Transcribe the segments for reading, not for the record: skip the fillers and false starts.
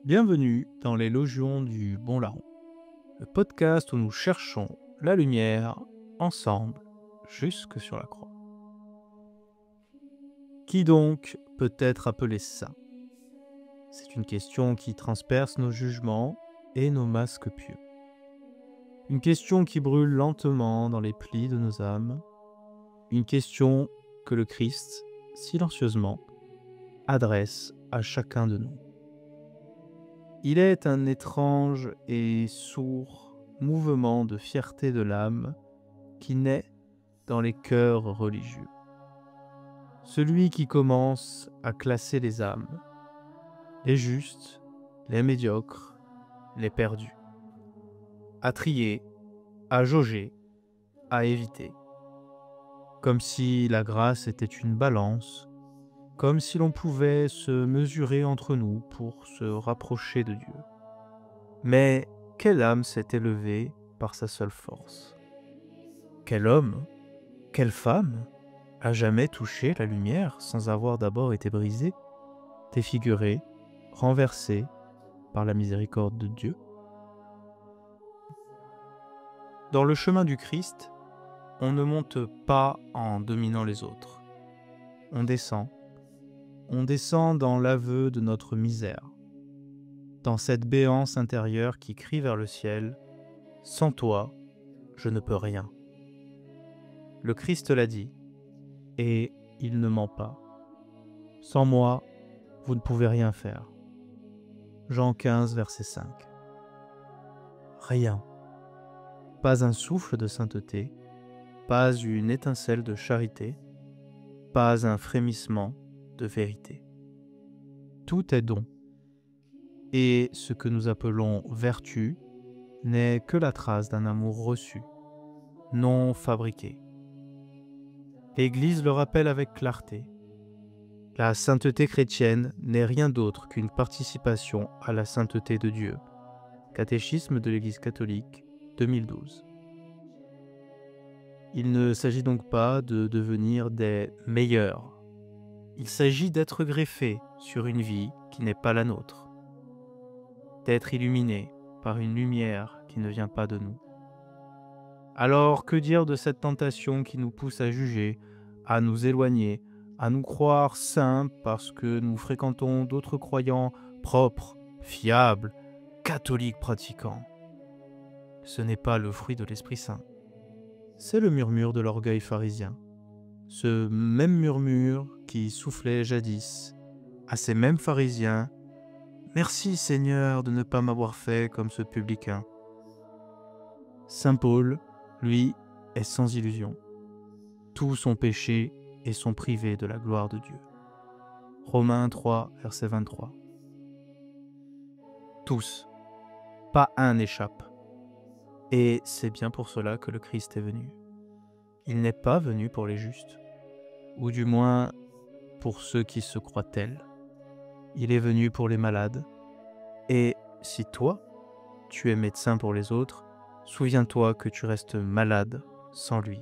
Bienvenue dans les Logions du Bon Larron, le podcast où nous cherchons la lumière ensemble jusque sur la croix. Qui donc peut être appelé saint? C'est une question qui transperce nos jugements et nos masques pieux. Une question qui brûle lentement dans les plis de nos âmes. Une question que le Christ, silencieusement, adresse à chacun de nous. Il est un étrange et sourd mouvement de fierté de l'âme qui naît dans les cœurs religieux. Celui qui commence à classer les âmes, les justes, les médiocres, les perdus, à trier, à jauger, à éviter. Comme si la grâce était une balance, comme si l'on pouvait se mesurer entre nous pour se rapprocher de Dieu. Mais quelle âme s'est élevée par sa seule force? Quel homme, quelle femme a jamais touché la lumière sans avoir d'abord été brisé, défiguré, renversé par la miséricorde de Dieu? Dans le chemin du Christ, on ne monte pas en dominant les autres. On descend dans l'aveu de notre misère, dans cette béance intérieure qui crie vers le ciel « Sans toi, je ne peux rien ». Le Christ l'a dit, et il ne ment pas. Sans moi, vous ne pouvez rien faire. Jean 15, verset 5. Rien. Pas un souffle de sainteté, pas une étincelle de charité, pas un frémissement de vérité. Tout est don. Et ce que nous appelons vertu n'est que la trace d'un amour reçu, non fabriqué. L'Église le rappelle avec clarté. La sainteté chrétienne n'est rien d'autre qu'une participation à la sainteté de Dieu. Catéchisme de l'Église catholique, 2012. Il ne s'agit donc pas de devenir des meilleurs. Il s'agit d'être greffé sur une vie qui n'est pas la nôtre, d'être illuminé par une lumière qui ne vient pas de nous. Alors, que dire de cette tentation qui nous pousse à juger, à nous éloigner, à nous croire saints parce que nous fréquentons d'autres croyants propres, fiables, catholiques pratiquants? Ce n'est pas le fruit de l'Esprit Saint. C'est le murmure de l'orgueil pharisien. Ce même murmure qui soufflait jadis à ces mêmes pharisiens « Merci Seigneur de ne pas m'avoir fait comme ce publicain ». Saint Paul, lui, est sans illusion. Tous sont péchés et sont privés de la gloire de Dieu. Romains 3, verset 23. Tous, pas un n'échappe. Et c'est bien pour cela que le Christ est venu. Il n'est pas venu pour les justes, ou du moins pour ceux qui se croient tels. Il est venu pour les malades. Et si toi, tu es médecin pour les autres, souviens-toi que tu restes malade sans lui.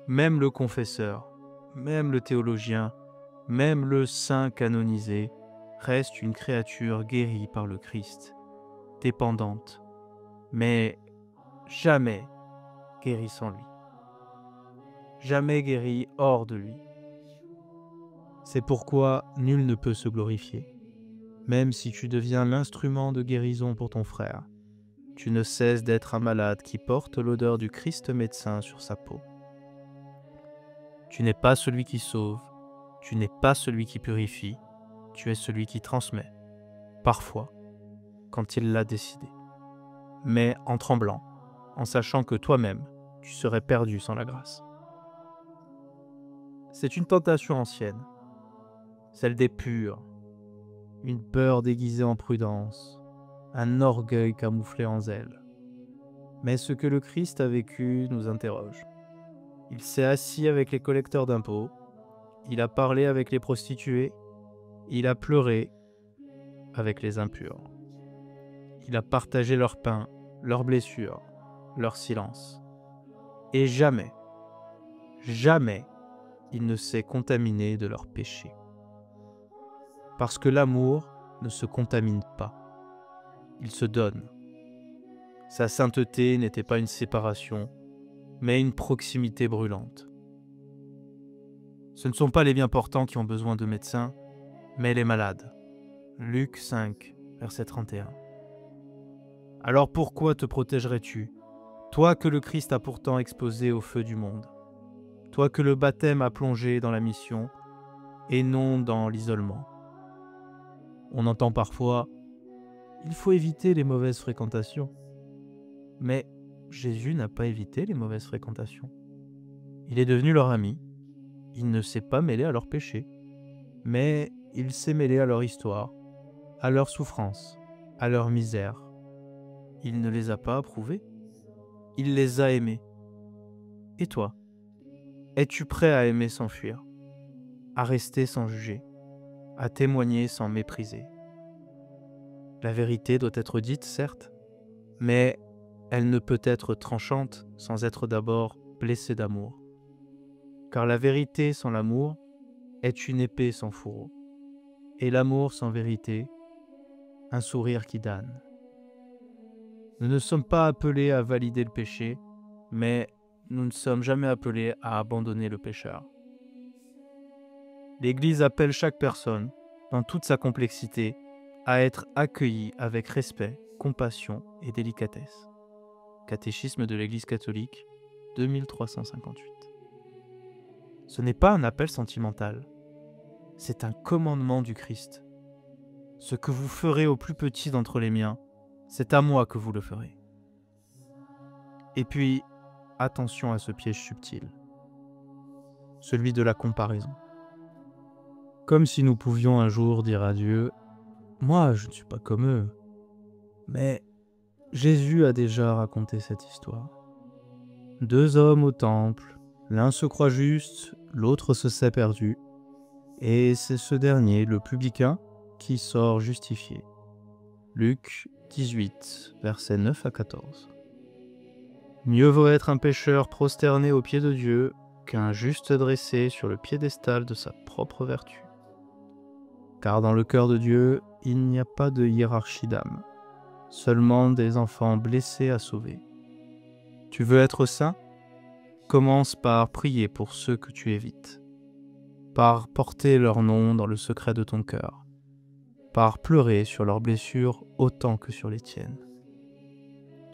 Même le confesseur, même le théologien, même le saint canonisé reste une créature guérie par le Christ, dépendante, mais jamais guérie sans lui. Jamais guérie hors de lui. C'est pourquoi nul ne peut se glorifier. Même si tu deviens l'instrument de guérison pour ton frère, tu ne cesses d'être un malade qui porte l'odeur du Christ médecin sur sa peau. Tu n'es pas celui qui sauve, tu n'es pas celui qui purifie, tu es celui qui transmet, parfois, quand il l'a décidé. Mais en tremblant, en sachant que toi-même, tu serais perdu sans la grâce. C'est une tentation ancienne, celle des purs, une peur déguisée en prudence, un orgueil camouflé en zèle. Mais ce que le Christ a vécu nous interroge. Il s'est assis avec les collecteurs d'impôts, il a parlé avec les prostituées, il a pleuré avec les impurs. Il a partagé leur pain, leurs blessures, leur silence. Et jamais, jamais, il ne s'est contaminé de leurs péchés. Parce que l'amour ne se contamine pas. Il se donne. Sa sainteté n'était pas une séparation, mais une proximité brûlante. Ce ne sont pas les bien portants qui ont besoin de médecins, mais les malades. Luc 5, verset 31. Alors pourquoi te protégerais-tu, toi que le Christ a pourtant exposé au feu du monde, toi que le baptême a plongé dans la mission et non dans l'isolement? On entend parfois « il faut éviter les mauvaises fréquentations ». Mais Jésus n'a pas évité les mauvaises fréquentations. Il est devenu leur ami, il ne s'est pas mêlé à leurs péchés, mais il s'est mêlé à leur histoire, à leur souffrance, à leur misère. Il ne les a pas approuvés, il les a aimés. Et toi, es-tu prêt à aimer sans fuir, à rester sans juger, à témoigner sans mépriser? La vérité doit être dite, certes, mais elle ne peut être tranchante sans être d'abord blessée d'amour. Car la vérité sans l'amour est une épée sans fourreau, et l'amour sans vérité, un sourire qui damne. Nous ne sommes pas appelés à valider le péché, mais nous ne sommes jamais appelés à abandonner le pécheur. L'Église appelle chaque personne, dans toute sa complexité, à être accueillie avec respect, compassion et délicatesse. Catéchisme de l'Église catholique, 2358. Ce n'est pas un appel sentimental, c'est un commandement du Christ. Ce que vous ferez au plus petit d'entre les miens, c'est à moi que vous le ferez. Et puis, attention à ce piège subtil, celui de la comparaison. Comme si nous pouvions un jour dire à Dieu « Moi, je ne suis pas comme eux ». Mais Jésus a déjà raconté cette histoire. 2 hommes au temple, l'un se croit juste, l'autre se sait perdu, et c'est ce dernier, le publicain, qui sort justifié. Luc 18, versets 9 à 14. Mieux vaut être un pécheur prosterné aux pieds de Dieu qu'un juste dressé sur le piédestal de sa propre vertu. Car dans le cœur de Dieu, il n'y a pas de hiérarchie d'âme, seulement des enfants blessés à sauver. Tu veux être saint? Commence par prier pour ceux que tu évites, par porter leur nom dans le secret de ton cœur, par pleurer sur leurs blessures autant que sur les tiennes.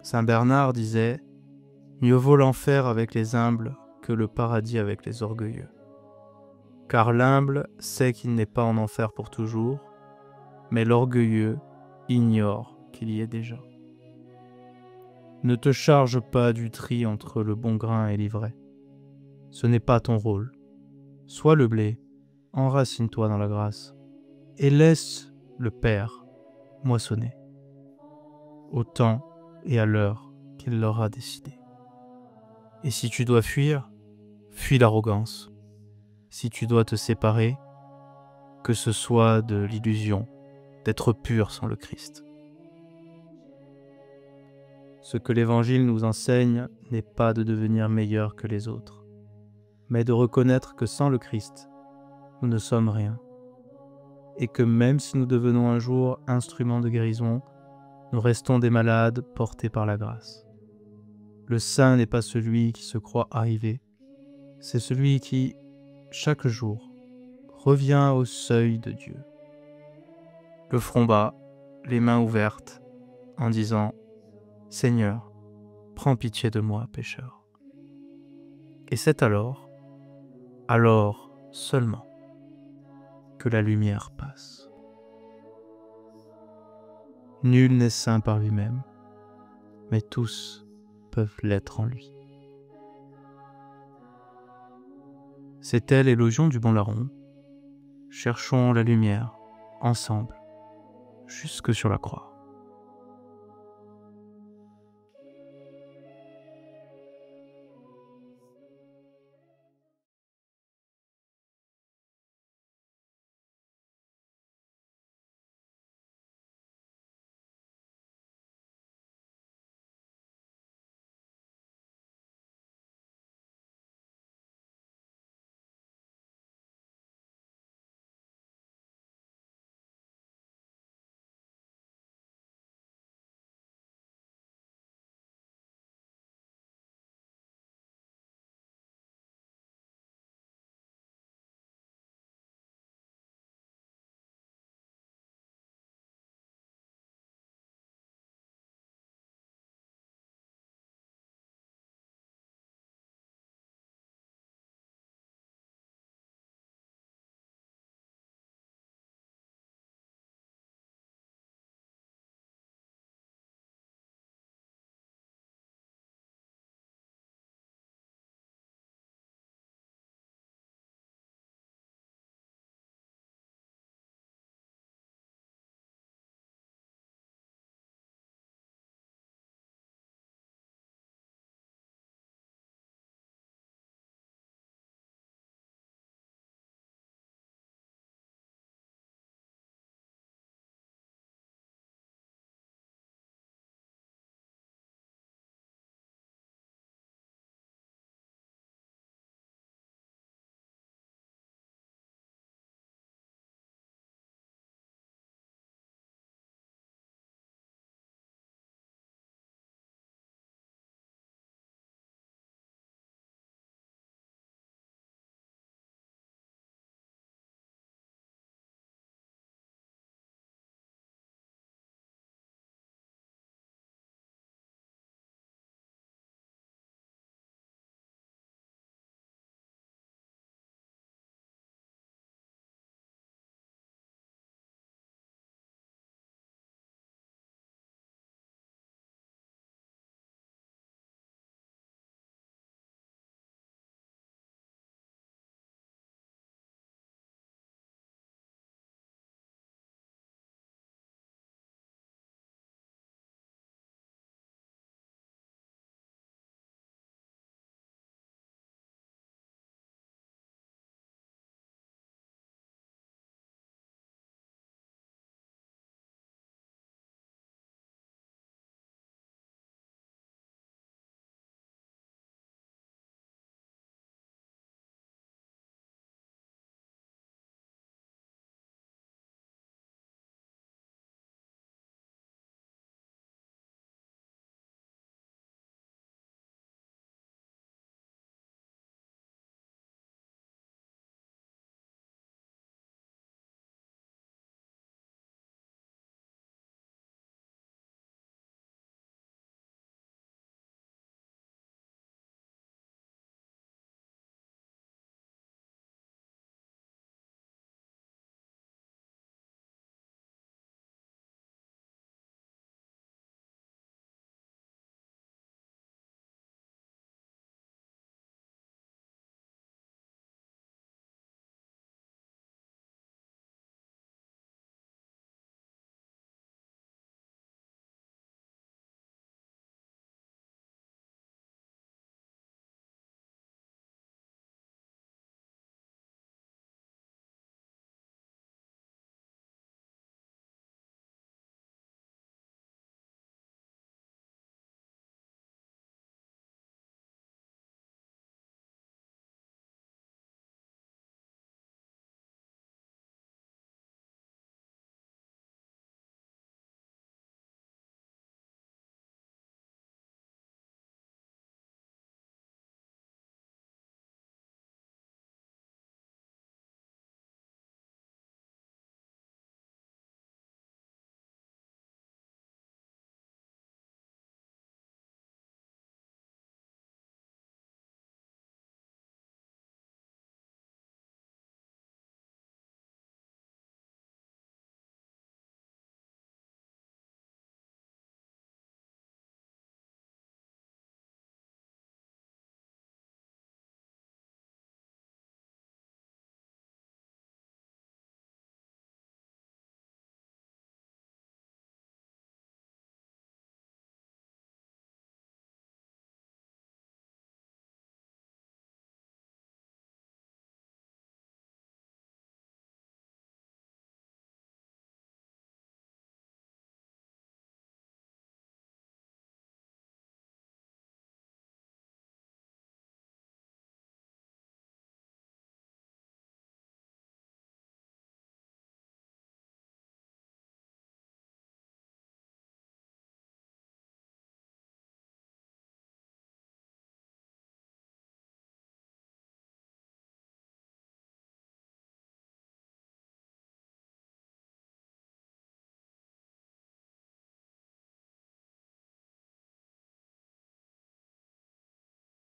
Saint Bernard disait « Mieux vaut l'enfer avec les humbles que le paradis avec les orgueilleux. Car l'humble sait qu'il n'est pas en enfer pour toujours, mais l'orgueilleux ignore qu'il y est déjà. » Ne te charge pas du tri entre le bon grain et l'ivraie. Ce n'est pas ton rôle. Sois le blé, enracine-toi dans la grâce, et laisse le Père moissonner, au temps et à l'heure qu'il l'aura décidé. Et si tu dois fuir, fuis l'arrogance. Si tu dois te séparer, que ce soit de l'illusion d'être pur sans le Christ. Ce que l'Évangile nous enseigne n'est pas de devenir meilleur que les autres, mais de reconnaître que sans le Christ, nous ne sommes rien, et que même si nous devenons un jour instruments de guérison, nous restons des malades portés par la grâce. Le saint n'est pas celui qui se croit arrivé, c'est celui qui, chaque jour, revient au seuil de Dieu. Le front bas, les mains ouvertes, en disant « Seigneur, prends pitié de moi, pécheur. » Et c'est alors seulement, que la lumière passe. Nul n'est saint par lui-même, mais tous peuvent l'être en lui. C'était l'élogion du bon larron. Cherchons la lumière, ensemble, jusque sur la croix.